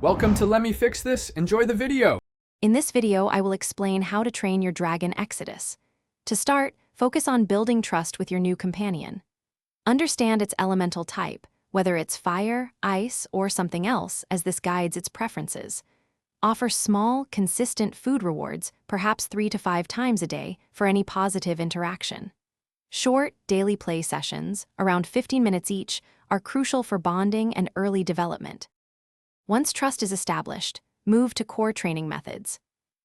Welcome to Let Me Fix This. Enjoy the video. In this video, I will explain how to train your dragon Exodus. To start, focus on building trust with your new companion. Understand its elemental type, whether it's fire, ice, or something else, as this guides its preferences. Offer small, consistent food rewards, perhaps 3 to 5 times a day, for any positive interaction. Short, daily play sessions, around 15 minutes each, are crucial for bonding and early development. Once trust is established, move to core training methods.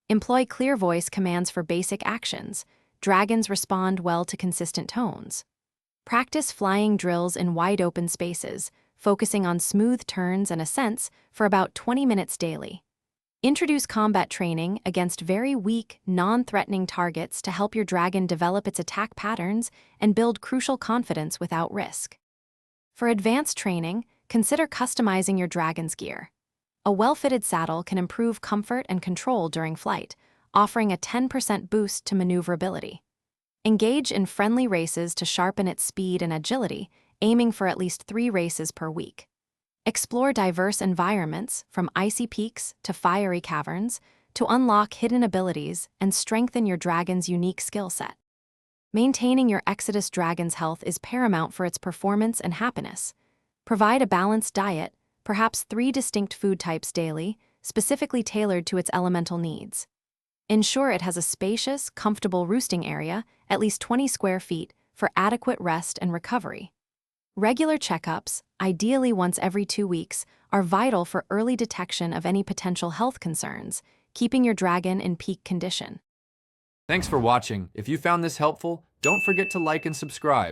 Employ clear voice commands for basic actions. Dragons respond well to consistent tones. Practice flying drills in wide-open spaces, focusing on smooth turns and ascents for about 20 minutes daily. Introduce combat training against very weak, non-threatening targets to help your dragon develop its attack patterns and build crucial confidence without risk. For advanced training, consider customizing your dragon's gear. A well-fitted saddle can improve comfort and control during flight, offering a 10% boost to maneuverability. Engage in friendly races to sharpen its speed and agility, aiming for at least 3 races per week. Explore diverse environments, from icy peaks to fiery caverns, to unlock hidden abilities and strengthen your dragon's unique skill set. Maintaining your Exodus dragon's health is paramount for its performance and happiness. Provide a balanced diet, perhaps 3 distinct food types daily, specifically tailored to its elemental needs. Ensure it has a spacious, comfortable roosting area, at least 20 square feet, for adequate rest and recovery. Regular checkups, ideally once every 2 weeks, are vital for early detection of any potential health concerns, keeping your dragon in peak condition. Thanks for watching. If you found this helpful, don't forget to like and subscribe.